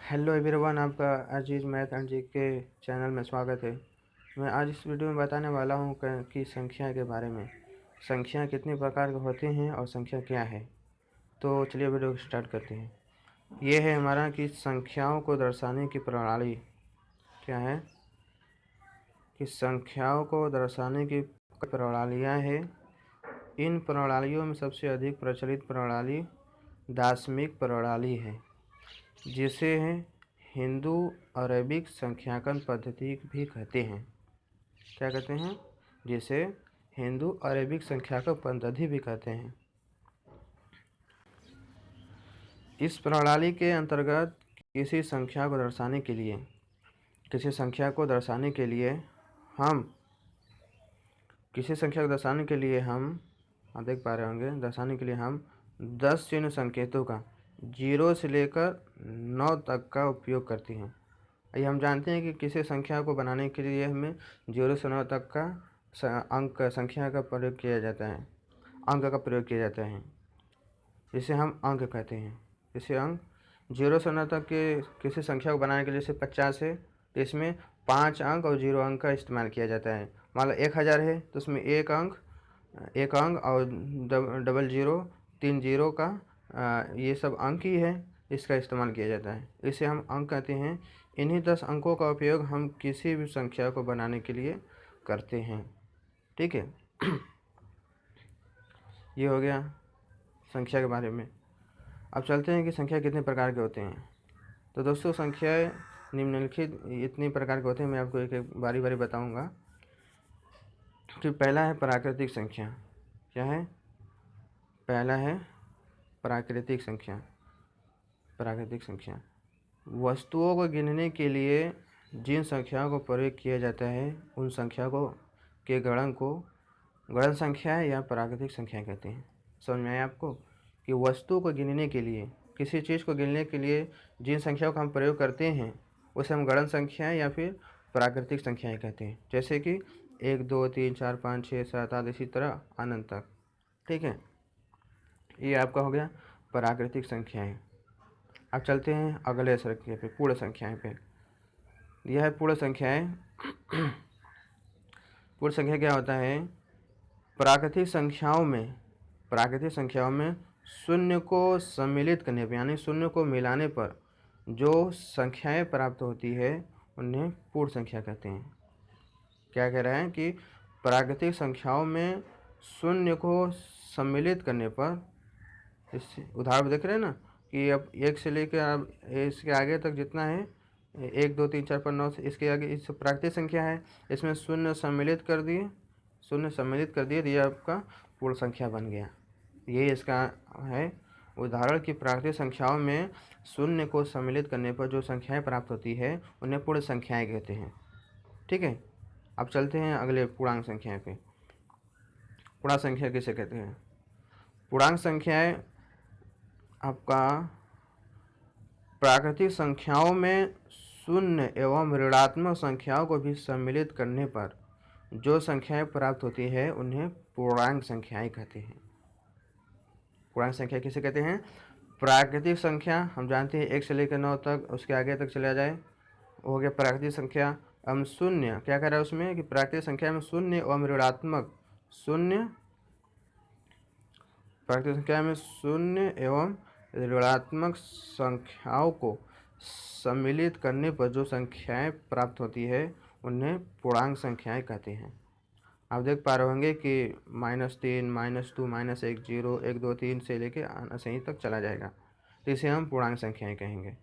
Hello everyone, आपका अजीज़ math and GK channel में स्वागत है। मैं आज इस वीडियो में बताने वाला हूं कि संख्या के बारे में। संख्या कितने प्रकार के होते हैं और संख्या क्या है। तो चलिए वीडियो को स्टार्ट करते हैं। ये है हमारा कि संख्याओं को दर्शाने की प्रणाली क्या है, कि संख्याओं को दर्शाने की प्रणालियाँ हैं। इन प्रणालियों में सबसे अधिक प्रचलित प्रणाली दाशमिक प्रणाली है, जिसे हिंदू अरबिक संख्यांकन पद्धति भी कहते हैं। क्या कहते हैं? जिसे हिंदू अरबिक संख्यांकन पद्धति भी कहते हैं। इस प्रणाली के अंतर्गत किसी संख्या को दर्शाने के लिए हम आप देख पा रहे होंगे, दर्शाने के लिए हम 10 चिन्ह संकेतों का 0 से लेकर 9 तक का उपयोग करते हैं। ये हम जानते हैं कि किसी संख्या को बनाने के लिए हमें 0 से 9 तक का अंक संख्या का प्रयोग किया जाता है, अंक का प्रयोग किया जाता है, जिसे हम अंक कहते हैं। जैसे अंक 0 से 9 तक के किसी संख्या को बनाने के लिए, जैसे 50 है तो इसमें 5 अंक और 0 अंक का इस्तेमाल किया जाता है। मान लो 1000 है तो उसमें एक अंक और डबल जीरो 3 जीरो का ये सब अंक ही है, इसका इस्तेमाल किया जाता है। इसे हम अंक कहते हैं। इन्हीं 10 अंकों का उपयोग हम किसी भी संख्या को बनाने के लिए करते हैं। ठीक है। ये हो गया संख्या के बारे में। अब चलते हैं कि संख्या कितने प्रकार के होते हैं। तो दोस्तों, संख्याएं निम्नलिखित इतनी प्रकार के होते हैं। मैं आपको एक एक बारी बारी बताऊंगा। कि पहला है प्राकृतिक संख्या। क्या है? पहला है प्राकृतिक संख्या। प्राकृतिक संख्या वस्तुओं को गिनने के लिए जिन संख्याओं को प्रयोग किया जाता है, उन संख्या को के गणन को गणन संख्या या प्राकृतिक संख्या कहते हैं। समझ में आया आपको? कि वस्तु को गिनने के लिए, किसी चीज़ को गिनने के लिए जिन संख्याओं का हम प्रयोग करते हैं, उसे हम गणन संख्या या फिर प्राकृतिक संख्याएं कहते हैं। जैसे कि 1 2 3 4 5 6 7 8 इसी तरह अनंत तक। ठीक है, ये आपका हो गया प्राकृतिक संख्याएं। अब चलते हैं अगले संख्या पे, पूर्ण संख्याएं पे। यह है पूर्ण संख्याएं। पूर्ण संख्या क्या होता है? प्राकृतिक संख्याओं में शून्य को सम्मिलित करने पर, यानी शून्य को मिलाने पर जो संख्याएं प्राप्त होती है, उन्हें पूर्ण संख्या कहते हैं। क्या कह रहे हैं? कि प्राकृतिक संख्याओं में शून्य को सम्मिलित करने पर, इस उदाहरण देख रहे हैं ना, कि अब 1 से लेकर अब इसके आगे तक जितना है, 1 2 3 4 5 9 से इसके आगे इस प्राकृतिक संख्या है, इसमें शून्य सम्मिलित कर दिए तो ये आपका पूर्ण संख्या बन गया। ये इसका है उदाहरण कि प्राकृतिक संख्याओं में शून्य को सम्मिलित करने पर जो संख्याएं प्राप्त होती है, उन्हें पूर्ण संख्याएं कहते हैं। ठीक है। अब चलते हैं अगले पूर्णांक संख्याएं पे। पूर्णांक संख्या किसे कहते हैं? पूर्णांक संख्याएं आपका प्राकृतिक संख्याओं में शून्य एवं ऋणात्मक संख्याओं को भी सम्मिलित करने पर जो संख्याएं प्राप्त होती है, उन्हें पूर्णांक संख्याएं कहते हैं। पूर्णांक संख्या किसे कहते हैं? प्राकृतिक संख्या हम जानते हैं 1 से लेकर 9 तक, उसके आगे तक चला जाए, हो गया प्राकृतिक संख्या। हम शून्य क्या कह रहा है उसमें? कि प्राकृतिक संख्या में शून्य एवं ऋणात्मक प्राकृतिक संख्या में शून्य एवं ऋणात्मक संख्याओं को सम्मिलित करने पर जो संख्याएं प्राप्त होती है, उन्हें पूर्णांक संख्याएं कहते हैं। आप देख पा रहे होंगे कि -3 -2 -1 0 1 2 3 से लेके सही तक चला जाएगा, तो इसे हम पूर्णांक संख्याएं कहेंगे।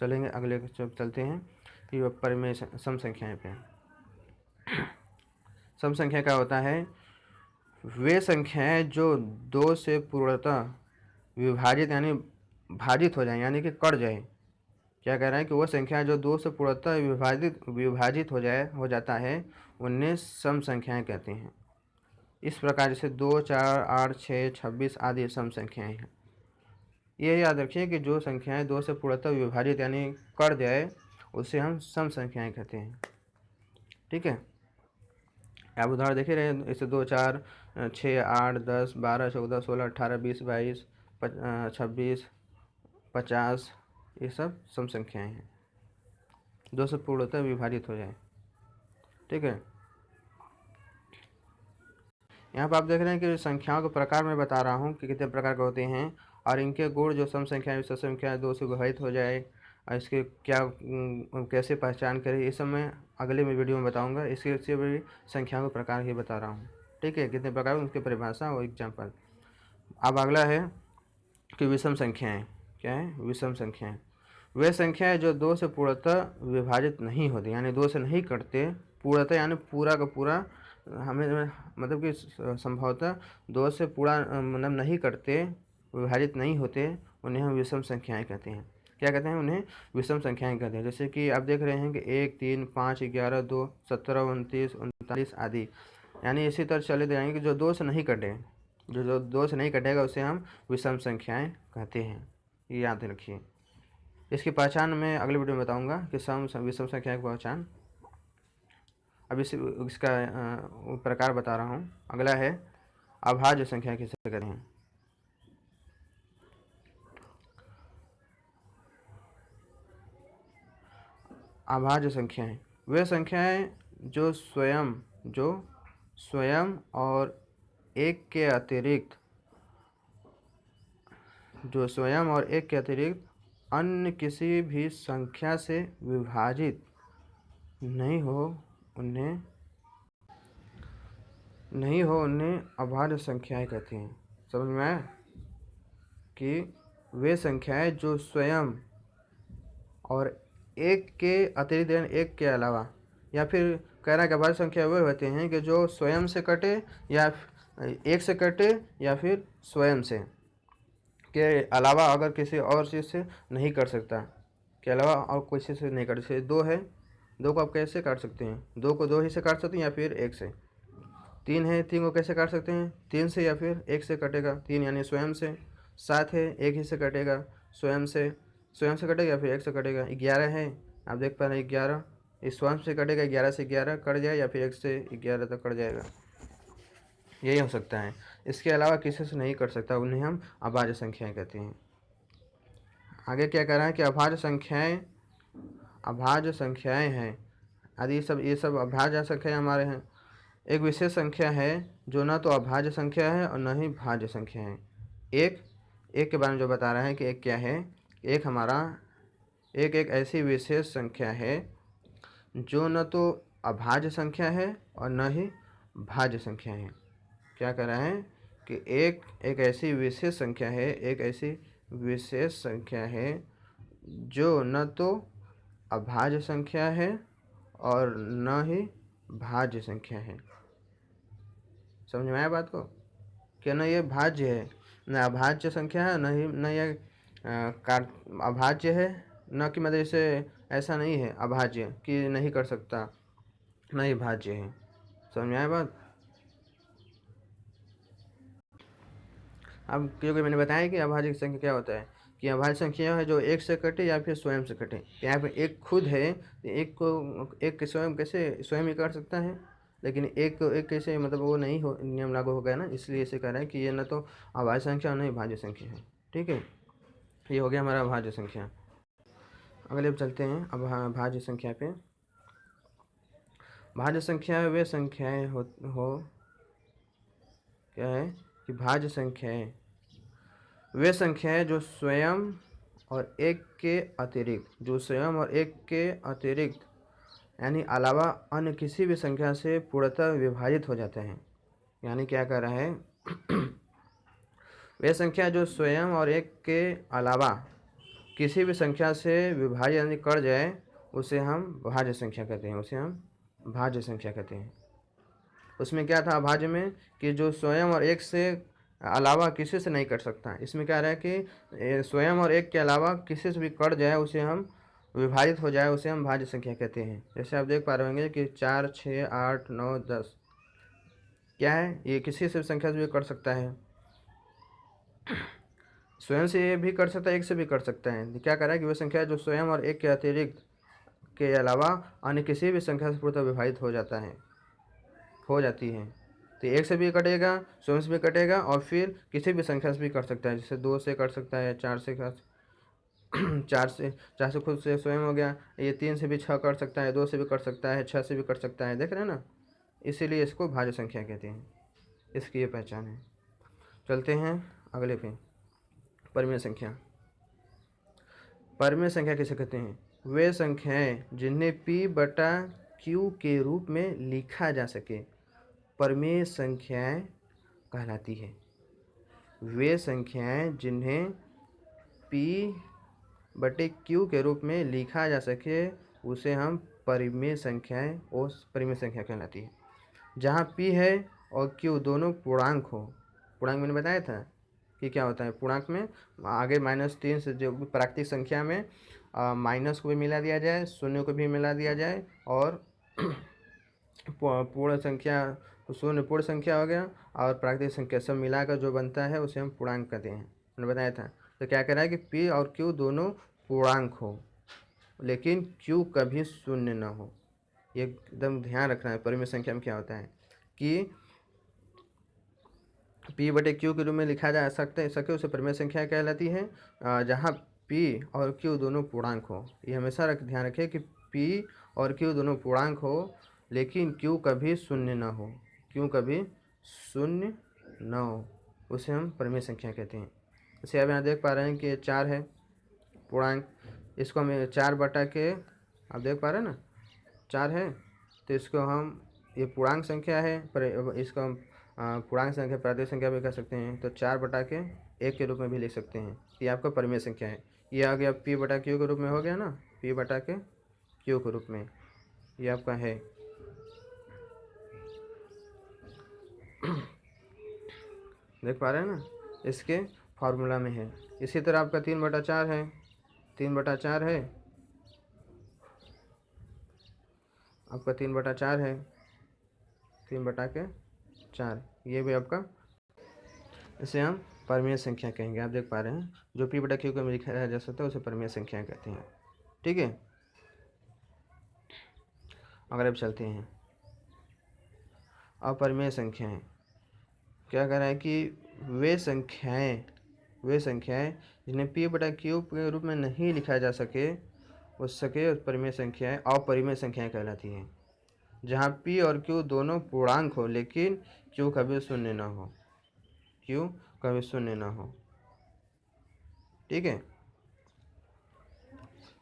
चलेंगे अगले चलते हैं कि परिमेय सम संख्याएं पे। सम संख्या क्या होता है? वे संख्याएं जो 2 से पूर्णतः विभाजित यानी भाजित हो जाए, यानी कि कट जाए। क्या कह रहा है? कि वह संख्या जो 2 से पूर्णतः विभाजित हो जाता है, उन्हें सम संख्याएं कहते हैं। इस प्रकार जैसे 2 4 8 6 26 आदि सम संख्याएं हैं। ये याद रखिए कि जो संख्याएं 2 से पूर्णतः विभाजित यानी कट जाए, उसे हम सम संख्याएं कहते हैं। ठीक है। आप उदाहरण देख रहे हैं, जैसे 2 4 6 8 10 12 14 16 18 20 22 26 50 ये सब सम संख्याएँ हैं। 2 से पूर्णतः विभाजित हो जाए, ठीक है। यहाँ पर आप देख रहे हैं कि संख्याओं के प्रकार मैं बता रहा हूँ कि कितने प्रकार के होते हैं, और इनके गुण जो सम संख्या विषम संख्या 2 से विभाजित हो जाए, और इसके क्या कैसे पहचान करें, ये सब मैं अगले में वीडियो में बताऊँगा। इसके भी संख्याओं के प्रकार ही बता रहा हूँ, ठीक है, कितने प्रकार, उनकी परिभाषा और एग्जाम्पल। अब अगला है कि विषम संख्याएँ क्या है। विषम संख्याएँ वे संख्याएँ जो 2 से पूर्णतः विभाजित नहीं होती, यानी 2 से नहीं कटते पूर्णतः, यानी पूरा का पूरा हमें मतलब कि संभवतः 2 से पूरा मतलब नहीं कटते, विभाजित नहीं होते, उन्हें हम विषम संख्याएँ कहते हैं। क्या कहते हैं? उन्हें विषम संख्याएँ कहते हैं। जैसे कि आप देख रहे हैं कि 1, 3, 5, 11, 2, 17, 29, 39 आदि, यानी इसी तरह चले जाएंगे कि जो 2 से नहीं कटे, जो 2 से नहीं कटेगा उसे हम विषम संख्याएँ कहते हैं। ये याद रखिए। इसकी पहचान मैं अगले वीडियो में बताऊंगा कि विषम संख्या की पहचान। अब इसका प्रकार बता रहा हूँ। अगला है अभाज्य संख्या किसे कहते हैं। अभाज्य संख्याएं वे संख्याएं जो स्वयं और एक के अतिरिक्त अन्य किसी भी संख्या से विभाजित नहीं हो, उन्हें अभाज्य संख्याएं कहते हैं। समझ में आया कि वे संख्याएं जो स्वयं और एक के अतिरिक्त, एक के अलावा, या फिर कह रहा है कि अभाज्य संख्या वे होते हैं कि जो स्वयं से कटे, या एक से कटे, या फिर स्वयं से के अलावा अगर किसी और चीज़ से नहीं कर सकता, के अलावा और कोई चीज़ से नहीं कर सकते। 2 है, 2 को आप कैसे काट सकते हैं? 2 को 2 ही से काट सकते हैं, या फिर 1 से। 3 है, 3 को कैसे काट सकते हैं? 3 से, या फिर 1 से कटेगा। 3 यानी स्वयं से। 7 है, 1 ही से कटेगा, स्वयं से कटेगा, या फिर 1 से कटेगा। 11 है, आप देख पा रहे हैं 11 इस स्वयं से कटेगा, 11 से 11 कट जाए, या फिर 1 से 11 तक कट जाएगा। यही हो सकता है, इसके अलावा किसी से नहीं कर सकता, उन्हें हम अभाज्य संख्याएं कहते हैं। आगे क्या कह रहा है कि अभाज्य संख्याएं हैं। यदि ये सब अभाज्य संख्याएं हमारे हैं। एक विशेष संख्या है जो न तो अभाज्य संख्या है और न ही भाज्य संख्या है। एक के बारे में जो बता रहा है कि एक क्या है। एक ऐसी विशेष संख्या है जो न तो अभाज्य संख्या है और न ही भाज्य संख्या है। क्या कह रहा है कि एक ऐसी विशेष संख्या है जो न तो अभाज्य संख्या है और न ही भाज्य संख्या है। समझ में आया बात को? कि न ये भाज्य है, न अभाज्य संख्या है, न ये अभाज्य है, न कि मतलब इसे ऐसा नहीं है अभाज्य कि नहीं कर सकता, न ही भाज्य है। समझ में आया बात? अब क्योंकि मैंने बताया कि अभाज्य संख्या क्या होता है, कि अभाज्य संख्या है जो 1 से कटे या फिर स्वयं से कटे। यहाँ पे एक खुद है, एक स्वयं कैसे स्वयं ही कर सकता है, लेकिन एक कैसे, मतलब वो नहीं हो, नियम लागू हो गया ना, इसलिए इसे कह रहा है कि ये न तो अभाज्य संख्या और न ही भाज्य संख्या है। ठीक है, ये हो गया हमारा अभाज्य संख्या। अगले चलते हैं अब भाज्य संख्या पे। भाज्य संख्या वे संख्याएं हो क्या है कि भाज्य संख्याएं वे संख्याएं जो स्वयं और एक के अतिरिक्त यानी अलावा अन्य किसी भी संख्या से पूर्णतः विभाजित हो जाते हैं। यानी क्या कर रहा है वे संख्या जो स्वयं और एक के अलावा किसी भी संख्या से विभाजित यानी कट जाए, उसे हम भाज्य संख्या कहते हैं। उसमें क्या था अभाज्य में, कि जो स्वयं और एक से अलावा किसी से नहीं कट सकता। इसमें क्या रहा है कि स्वयं और एक के अलावा किसी से भी कट जाए, उसे हम विभाजित हो जाए, उसे हम भाज्य संख्या कहते हैं। जैसे आप देख पा रहे होंगे कि 4, 6, 8, 9, 10 क्या है, ये किसी से संख्या से भी कट सकता है। स्वयं से भी कर सकता है, एक से भी कर सकता है। क्या कह रहा है कि वह संख्या जो स्वयं और एक के अतिरिक्त के अलावा अन्य किसी भी संख्या से पूर्णतः विभाजित हो जाती है। तो एक से भी कटेगा, स्वयं से भी कटेगा, और फिर किसी भी संख्या से भी कर सकता है। जैसे 2 से कर सकता है, 4 से कर चार से खुद से स्वयं हो गया, ये 3 से भी 6 कर सकता है, 2 से भी कर सकता है, 6 से भी कर सकता है, देख रहे हैं ना, इसीलिए इसको भाज्य संख्या कहते हैं, इसकी ये पहचान है। चलते हैं अगले पे, परिमेय संख्या। परिमेय संख्या किसे कहते हैं? वे संख्याएं जिन्हें p बटा q के रूप में लिखा जा सके, परिमेय संख्याएं कहलाती है। वे संख्याएं जिन्हें p बटे q के रूप में लिखा जा सके, उसे हम परिमेय संख्याएं और परिमेय संख्या कहलाती है। जहाँ p है और q दोनों पूर्णांक हो, पूर्णांक मैंने बताया था कि क्या होता है पूर्णांक में, आगे -3 से जो प्राकृतिक संख्या में माइनस को भी मिला दिया जाए, शून्य को भी मिला दिया जाए, और पूर्ण संख्या, शून्य पूर्ण संख्या हो गया और प्राकृतिक संख्या सब मिलाकर जो बनता है उसे हम पूर्णांक कहते हैं, मैंने बताया था। तो क्या कह रहा है कि p और q दोनों पूर्णांक हो लेकिन q कभी शून्य न हो। ये एकदम ध्यान रखना है। परिमेय संख्या में क्या होता है कि p बटे q के रूप में लिखा जा सके उसे परिमेय संख्या कहलाती है, जहाँ p और q दोनों पूर्णांक हो। ये हमेशा ध्यान रखें कि p और q दोनों पूर्णांक हो लेकिन q कभी शून्य ना हो, q कभी शून्य न हो, उसे हम परिमेय संख्या कहते हैं। जैसे अब यहाँ देख पा रहे हैं कि 4 है पूर्णांक, इसको हम 4 बटा के, आप देख पा रहे हैं ना 4 है, तो इसको हम, ये पूर्णांक संख्या है पर इसको हम पूर्णांक संख्या प्राकृतिक संख्या भी कह सकते हैं, तो 4 बटा के 1 के रूप में भी लिख सकते हैं। ये आपका परिमेय संख्या है। ये आ गया p बटा q के रूप में हो गया ना, p बटा के q के रूप में, ये आपका है। देख पा रहे हैं ना, इसके फार्मूला में है। इसी तरह आपका 3 बटा 4 है, 3 बटा 4 है आपका, 3 बटा 4 है, 3 बटा के 4, ये भी आपका, इसे हम परिमेय संख्या कहेंगे। आप देख पा रहे हैं जो p बटा q को लिखा जा सकता है उसे परिमेय संख्या कहते हैं। ठीक है, अगर अब चलते हैं अपरिमेय संख्याएं। क्या कह रहा है कि वे संख्याएं जिन्हें p बटा q के रूप में नहीं लिखा जा सके, उस परिमेय संख्याएं अपरिमेय संख्याएं कहलाती हैं। जहाँ p और q दोनों पूर्णांक हो लेकिन q कभी शून्य ना हो, q कभी शून्य ना हो। ठीक है,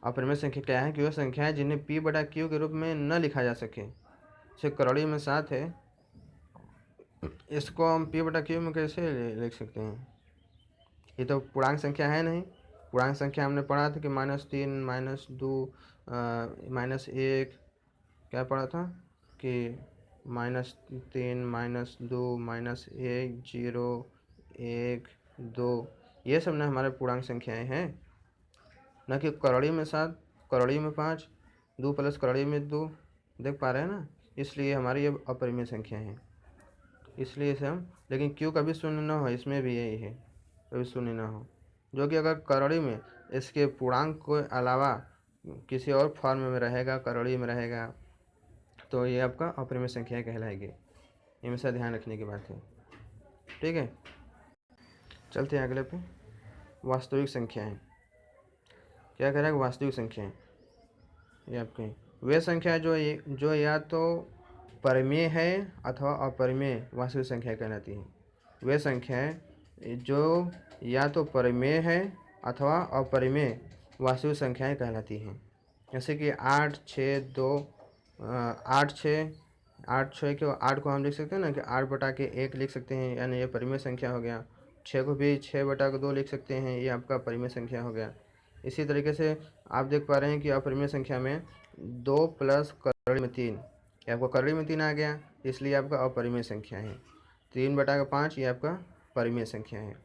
अपरिमेय संख्या क्या है कि वह संख्याएं जिन्हें p बटा q के रूप में न लिखा जा सके। जैसे करोड़ी में 7 है, इसको हम p बटा q में कैसे लिख सकते हैं? ये तो पूर्णांक संख्या है नहीं। पूर्णांक संख्या हमने पढ़ा था कि -3 -2 -1, क्या पढ़ा था कि -3 -2 -1 0 1 2, ये सब ना हमारे पूर्णांक संख्याएं हैं, न कि करोड़ी में 7, करोड़ी में 5, 2 प्लस करोड़ी में 2। देख पा रहे हैं ना, इसलिए हमारी ये अपरिमेय संख्या है, इसलिए इसे हम, लेकिन क्यों कभी शून्य ना हो, इसमें भी यही है, कभी शून्य ना हो, जो कि अगर करोड़ी में इसके पूर्णांक के अलावा किसी और फॉर्म में रहेगा, करोड़ी में रहेगा, तो ये आपका अपरिमेय संख्या कहलाएगी। ये हमेशा ध्यान रखने की बात है। ठीक है, चलते हैं अगले पे, वास्तविक संख्याएं। क्या कह रहा है वास्तविक संख्याएं, ये आपके वे संख्याएं जो या तो परिमेय है अथवा अपरिमेय वास्तविक संख्या कहलाती है। वे संख्याएं जो या तो परिमेय है अथवा अपरिमेय वास्तविक संख्याएं कहलाती हैं। जैसे कि 8 6 2 8 6 के 8 को हम लिख सकते हैं ना कि 8 बटा के 1 लिख सकते हैं, यानी ये परिमेय संख्या हो गया। 6 को भी 6 बटा के 2 लिख सकते हैं, ये आपका परिमेय संख्या हो गया। इसी तरीके से आप देख पा रहे हैं कि अपरिमेय संख्या में 2 प्लस करोड़ी में 3, ये आपका करोड़ी में 3 आ गया, इसलिए आपका अपरिमेय संख्या है। 3 बटा का 5 ये आपका परिमेय संख्या है।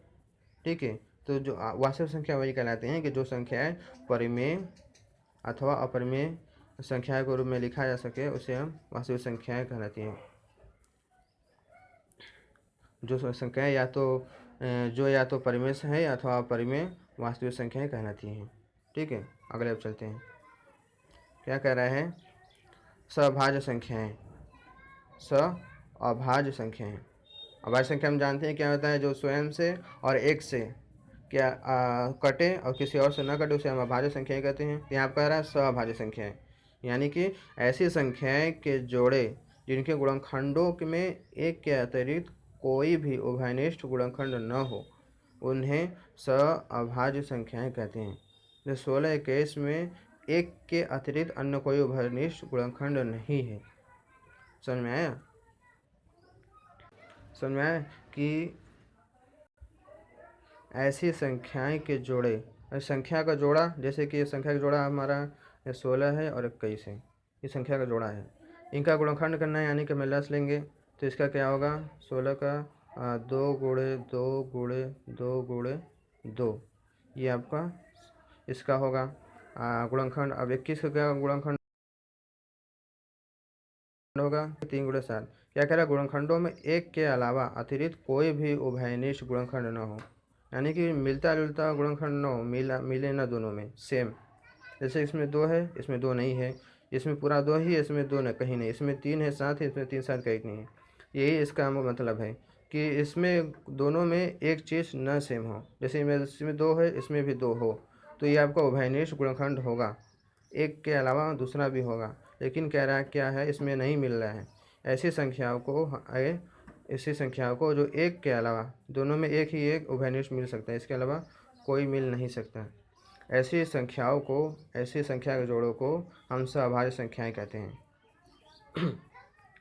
ठीक है, तो जो वास्तविक संख्या वही कहलाते हैं कि जो संख्याएं परिमेय अथवा अपरिमेय संख्या के रूप में लिखा जा सके, उसे हम वास्तविक संख्याएं कहलाती हैं। जो संख्याएं या तो परिमेय है अथवा अपरिमेय वास्तविक संख्याएं कहलाती हैं। ठीक है, अगले अब चलते हैं। क्या कह रहा है सभाज्य संख्याएं। अभाज्य संख्याएं, अभाज्य संख्या हम जानते हैं क्या होता है, जो स्वयं से और एक से क्या कटे और किसी और से न कटे उसे हम अभाज्य संख्याएं कहते हैं। यहाँ पर कह रहा है सभाज्य संख्याएं, यानी कि ऐसी संख्याएं के जोड़े जिनके गुणनखंडों में एक के अतिरिक्त कोई भी उभयनिष्ठ गुणनखंड न हो उन्हें सअभाज्य संख्याएं कहते हैं। जो 16-21 में एक के अतिरिक्त अन्य कोई उभयनिष्ठ गुणनखंड नहीं है। समझ में आया? समझ में आया कि ऐसी संख्याएं के जोड़े, संख्या का जोड़ा, जैसे कि ये संख्या का जोड़ा हमारा 16 है और 21 है, ये संख्या का जोड़ा है, इनका गुणनखंड करना है, यानी कि हम लस लेंगे तो इसका क्या होगा, 16 का 2 गुणे 2 गुणे 2 गुणे 2, ये आपका इसका होगा गुणनखंड। अब 21 का क्या गुणनखंड होगा, 3 गुणे 7। क्या कह रहा है, गुणनखंडों में एक के अलावा अतिरिक्त कोई भी उभयनिष्ठ गुणनखंड न हो, यानी कि मिलता जुलता गुणनखंड न हो, मिले न दोनों में सेम। जैसे इसमें 2 है, इसमें 2 नहीं है, इसमें पूरा 2 ही है, इसमें 2 कहीं नहीं, इसमें 3 है 7 है, इसमें 3 7 कहीं नहीं है। यही इसका मतलब है कि इसमें दोनों में एक चीज़ न सेम हो। जैसे इसमें 2 है, इसमें भी 2 हो, तो ये आपका उभयनिष्ठ गुणनखंड होगा, एक के अलावा दूसरा भी होगा। लेकिन कह रहा है क्या है, इसमें नहीं मिल रहा है। ऐसी संख्याओं को जो एक के अलावा, दोनों में एक ही एक उभयनिष्ठ मिल सकता है, इसके अलावा कोई मिल नहीं सकता। ऐसी संख्या के जोड़ों को हम सअभाज्य संख्याएं कहते हैं।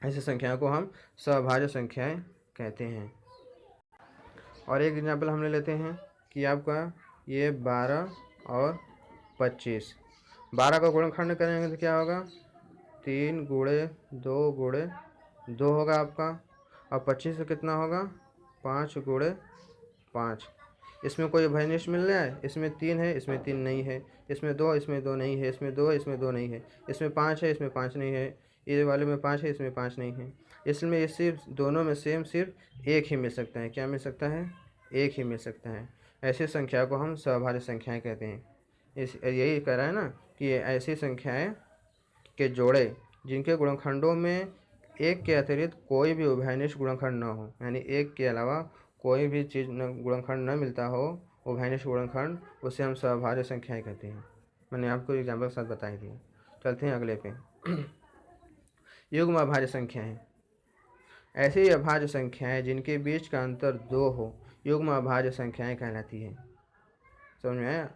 ऐसी संख्याओं को हम सअभाज्य संख्याएं कहते हैं। और एक एग्जाम्पल हम ले लेते हैं कि आपका ये 12 और 25, 12 का गुणनखंड करेंगे तो क्या होगा, 3 गुणे 2 गुणे 2 होगा आपका। और 25 का कितना होगा, 5 गुणे 5। इसमें कोई उभयनिष्ठ मिल रहा है, इसमें 3 है, इसमें 3 नहीं है, इसमें 2, इसमें 2 नहीं है, इसमें 2 है, इसमें 2 नहीं है, इसमें 5 है, इसमें 5 नहीं है, ये वाले में 5 है, इसमें 5 नहीं है। इसमें ये सिर्फ दोनों में सिर्फ एक ही मिल सकता है। क्या मिल सकता है, एक ही मिल सकता है। ऐसी संख्या को हम सअभाज्य संख्याएं कहते हैं। यही कह रहा है ना कि ऐसी संख्याएं के जोड़े जिनके गुणनखंडों में एक के अतिरिक्त कोई भी उभयनिष्ठ गुणनखंड न हो, यानी एक के अलावा कोई भी चीज़ गुणनखंड न मिलता हो, उभयनिष्ठ गुणनखंड, उसे हम सअभाज्य संख्याएं कहते हैं। मैंने आपको एग्जाम्पल के साथ बताई थी। चलते हैं अगले पे। युग्म अभाज्य संख्याएं, ऐसी अभाज्य संख्याएं जिनके बीच का अंतर 2 हो युग्म अभाज्य संख्याएं कहलाती है। समझ में आया?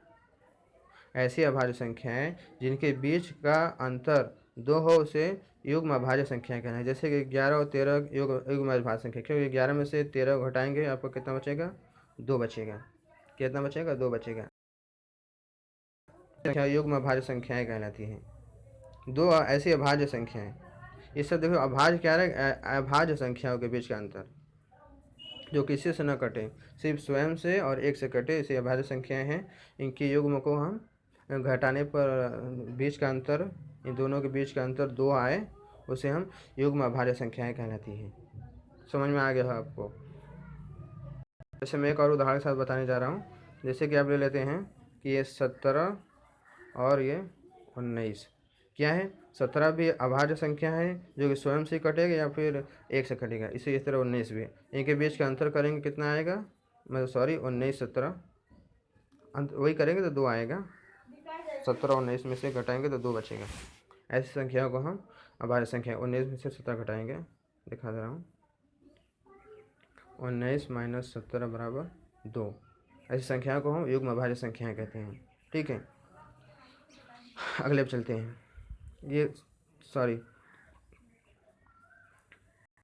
ऐसी अभाज्य संख्याएं जिनके बीच का अंतर 2 हो उसे युग्म अभाज्य संख्याएं कहना है। जैसे कि 11 और 13 युग्म अभाज्य संख्या, क्योंकि 11 में से 13 घटाएंगे आपको कितना बचेगा, 2 बचेगा। कितना बचेगा, 2 बचेगा। संख्या युग्म अभाज्य संख्याएं कहलाती हैं। 2 ऐसी अभाज्य संख्याएं, इस सब देखो, अभाज्य क्या है, अभाज्य संख्याओं के बीच का अंतर जो किसी से न कटे, सिर्फ स्वयं से और एक से कटे, इसे अभाज्य संख्याएं हैं। इनकी युग्म को हम घटाने पर बीच का अंतर, इन दोनों के बीच का अंतर 2 आए, उसे हम युग्म अभाज्य संख्याएं कहलाती हैं। समझ में आ गया है आपको? जैसे मैं एक और उदाहरण के साथ बताने जा रहा हूँ। जैसे कि आप ले लेते हैं कि ये 17 और ये 19, क्या है, 17 भी अभाज्य संख्या है जो कि स्वयं से कटेगा या फिर एक से कटेगा। इसी तरह 19 भी, इनके बीच का अंतर करेंगे कितना आएगा, मतलब सॉरी 19 17 वही करेंगे तो 2 आएगा, 17 और 19 में से घटाएंगे तो 2 बचेगा। ऐसी संख्याओं को हम अभाज्य संख्या, 19 में से 17 घटाएंगे, दिखा दे रहा हूँ, 19 - 17 बराबर 2। ऐसी संख्याओं को हम युग्म अभाज्य संख्याएं कहते हैं। ठीक है, अगले पे चलते हैं।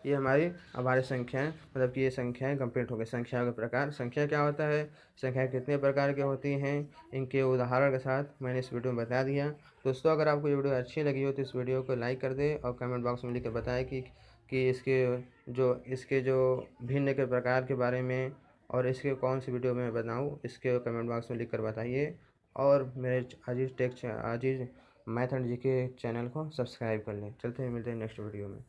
ये हमारी अभाज्य संख्याएं, मतलब कि ये संख्याएं कंप्लीट हो गई। संख्याओं के प्रकार, संख्या क्या होता है, संख्या कितने प्रकार की होती हैं, इनके उदाहरण के साथ मैंने इस वीडियो में बता दिया। दोस्तों, अगर आपको ये वीडियो अच्छी लगी हो तो इस वीडियो को लाइक कर दें और कमेंट बॉक्स में लिखकर बताएं कि इसके जो भिन्न के प्रकार के बारे में और इसके कौन सी वीडियो मैं बनाऊँ, इसके कमेंट बॉक्स में लिख कर बताइए। और मेरे अजीज मैथ एंड जीके चैनल को सब्सक्राइब कर लें। चलते हैं, मिलते हैं नेक्स्ट वीडियो में।